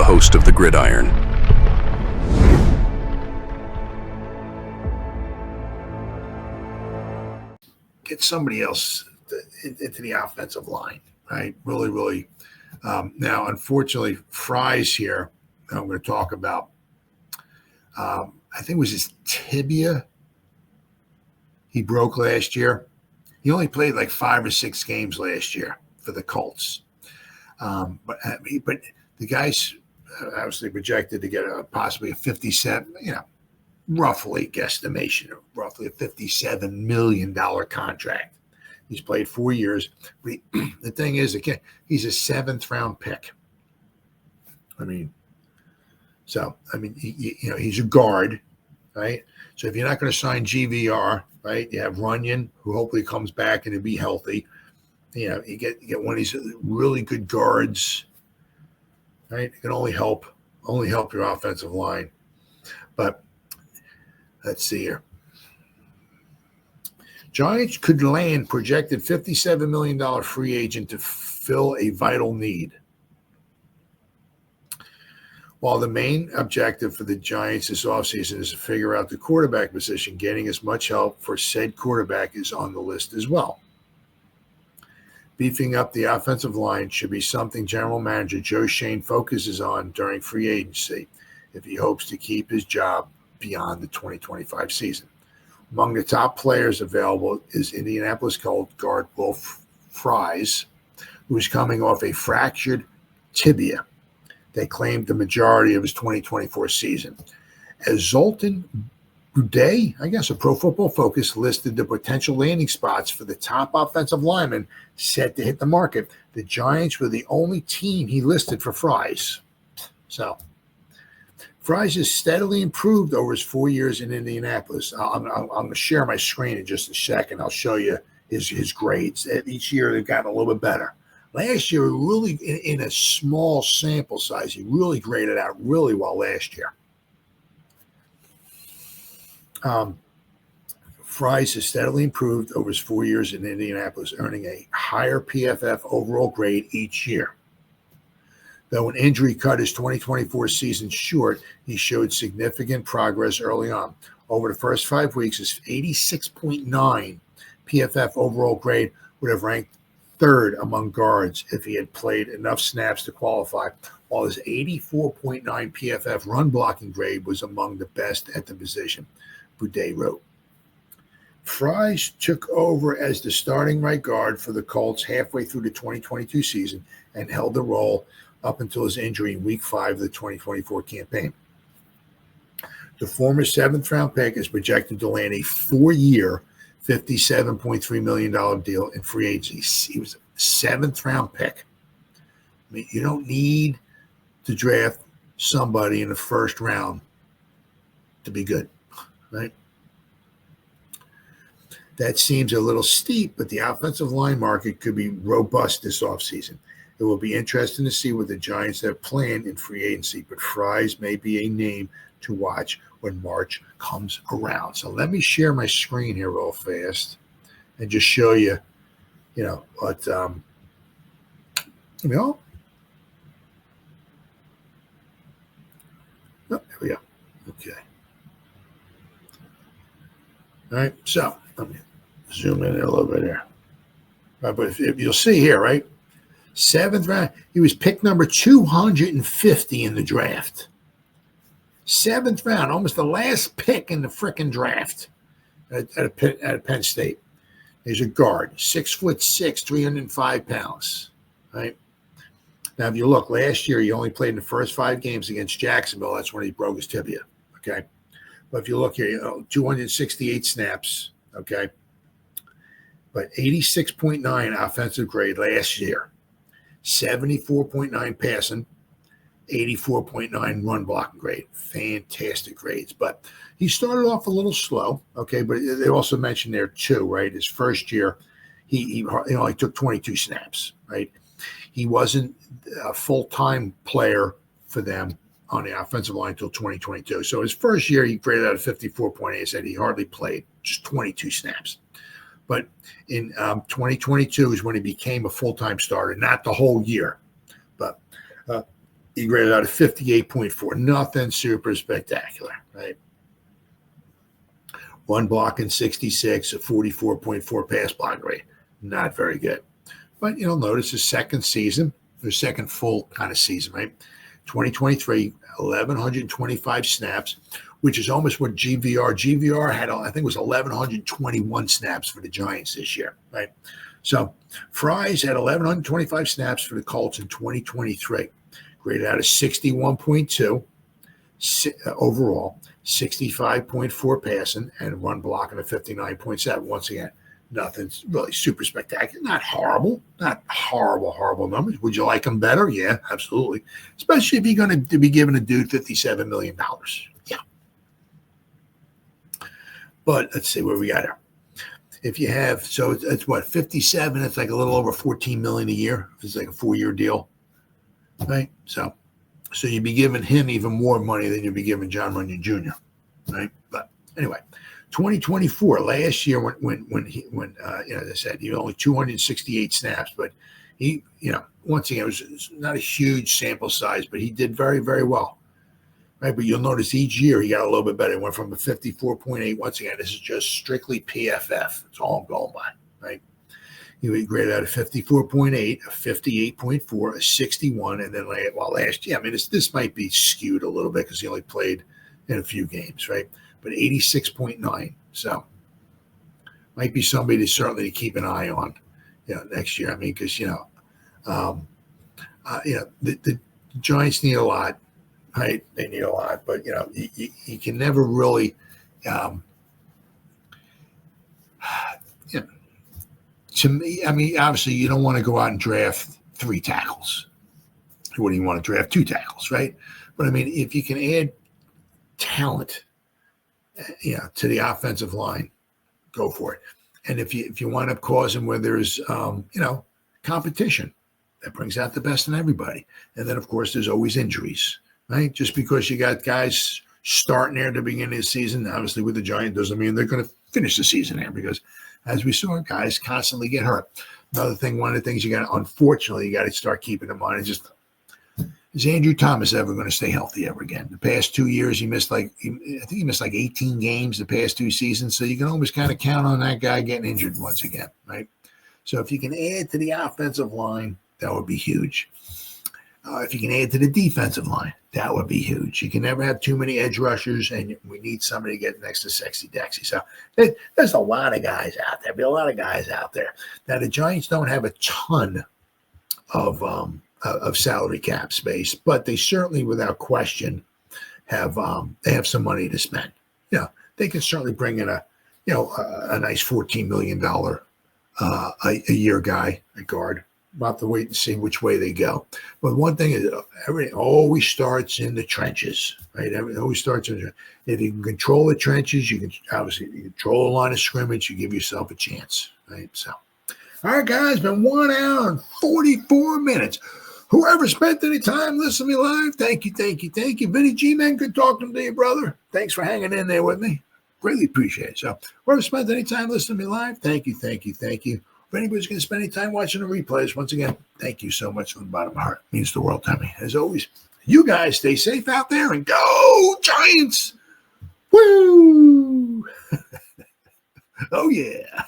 host of the Gridiron. Get somebody else into the offensive line, right? Really. Now, unfortunately, Fry's here. I'm going to talk about, I think it was his tibia he broke last year. He only played like 5 or 6 games last year for the Colts. But the guy's obviously projected to get possibly a 57, roughly guesstimation of roughly a $57 million contract. He's played 4 years. But the thing is, again, he's a 7th round pick. He's a guard, right? So if you're not going to sign GVR, right, you have Runyon, who hopefully comes back and he'll be healthy. You get one of these really good guards, right? It can only help your offensive line. But let's see here. Giants could land projected $57 million free agent to fill a vital need. While the main objective for the Giants this offseason is to figure out the quarterback position, getting as much help for said quarterback is on the list as well. Beefing up the offensive line should be something General Manager Joe Schoen focuses on during free agency if he hopes to keep his job beyond the 2025 season. Among the top players available is Indianapolis Colts guard Wolf Fries, who is coming off a fractured tibia. They claimed the majority of his 2024 season. As Zoltan Buday, I guess a Pro Football Focus, listed the potential landing spots for the top offensive lineman set to hit the market, the Giants were the only team he listed for Fries. So Fries has steadily improved over his 4 years in Indianapolis. I'm going to share my screen in just a second. I'll show you his grades. Each year they've gotten a little bit better. Last year, really in a small sample size, he really graded out really well last year. Fries has steadily improved over his 4 years in Indianapolis, earning a higher PFF overall grade each year. Though an injury cut his 2024 season short, he showed significant progress early on. Over the first 5 weeks, his 86.9 PFF overall grade would have ranked 3rd among guards if he had played enough snaps to qualify, while his 84.9 PFF run blocking grade was among the best at the position, Buday wrote. Fries took over as the starting right guard for the Colts halfway through the 2022 season and held the role up until his injury in Week 5 of the 2024 campaign. The former 7th round pick is projected to land a 4-year, $57.3 million deal in free agency. He was a 7th round pick. You don't need to draft somebody in the 1st round to be good, right? That seems a little steep, but the offensive line market could be robust this offseason. It will be interesting to see what the Giants have planned in free agency, but Fries may be a name to watch when March comes around. So let me share my screen here real fast and just show you, what, Oh, there we go. Okay. All right. So let me zoom in a little bit here. Right, but if you'll see here, right? 7th round, he was pick number 250 in the draft. 7th round, almost the last pick in the frickin' draft at Penn State. He's a guard, 6'6", 305 pounds. Right now, if you look, last year he only played in the first 5 games against Jacksonville. That's when he broke his tibia. Okay, but if you look here, 268 snaps. Okay, but 86.9 offensive grade last year, 74.9 passing. 84.9 run blocking grade. Fantastic grades. But he started off a little slow, okay, but they also mentioned there too, right? His first year, he only took 22 snaps, right? He wasn't a full-time player for them on the offensive line until 2022. So his first year, he graded out a 54.8. He said he hardly played, just 22 snaps. But in 2022 is when he became a full-time starter, not the whole year. But He graded out a 58.4. Nothing super spectacular, right? One block in 66, a 44.4 pass block grade. Not very good. But, notice his second season, or second full kind of season, right? 2023, 1,125 snaps, which is almost what GVR had, I think it was 1,121 snaps for the Giants this year, right? So Fries had 1,125 snaps for the Colts in 2023, graded out of 61.2 overall, 65.4 passing, and one block and a 59.7. Once again, nothing really super spectacular. Not horrible. Not horrible numbers. Would you like them better? Yeah, absolutely. Especially if you're going to be giving a dude $57 million. Yeah. But let's see where we got here. If you have, so it's what, 57, it's like a little over 14 million a year. It's like a 4-year deal, right? So you'd be giving him even more money than you'd be giving John Runyon Jr., right? But anyway, 2024, last year when as I said, he had only 268 snaps, but he, once again, it was not a huge sample size, but he did very, very well. Right, but you'll notice each year he got a little bit better. He went from a 54.8. Once again, this is just strictly PFF. That's all I'm going by, right? He graded out a 54.8, a 58.4, a 61, and then last year, this might be skewed a little bit because he only played in a few games, right? But 86.9. So might be somebody to certainly keep an eye on, next year. Because the Giants need a lot. Right, they need a lot, but you can never really, to me, obviously you don't want to go out and draft 3 tackles. You wouldn't even want to draft 2 tackles, right? But if you can add talent, to the offensive line, go for it. And if you wind up causing where there's, competition, that brings out the best in everybody. And then of course there's always injuries. Right? Just because you got guys starting there at the beginning of the season, obviously with the Giants, doesn't mean they're going to finish the season there because, as we saw, guys constantly get hurt. One of the things you got to start keeping in mind is Andrew Thomas ever going to stay healthy ever again? The past 2 years, I think he missed like 18 games the past 2 seasons, so you can always kind of count on that guy getting injured once again, right? So if you can add to the offensive line, that would be huge. If you can add to the defensive line, that would be huge. You can never have too many edge rushers, and we need somebody to get next to Sexy Dexy. So there's a lot of guys out there. There'll be a lot of guys out there. Now, the Giants don't have a ton of salary cap space, but they certainly, without question, have some money to spend. They can certainly bring in a nice $14 million a year guy, a guard. We'll have to wait and see which way they go. But one thing is, everything always starts in the trenches, right? Everything always starts in the trenches. If you can control the trenches, you can control the line of scrimmage, you give yourself a chance, right? So, all right, guys, been 1 hour and 44 minutes. Whoever spent any time listening to me live, thank you. Vinny G-Man, good talking to you, brother. Thanks for hanging in there with me. Greatly appreciate it. So, whoever spent any time listening to me live, thank you. If anybody's going to spend any time watching the replays, once again, thank you so much from the bottom of my heart. It means the world to me. As always, you guys stay safe out there and go Giants! Woo! Oh, yeah.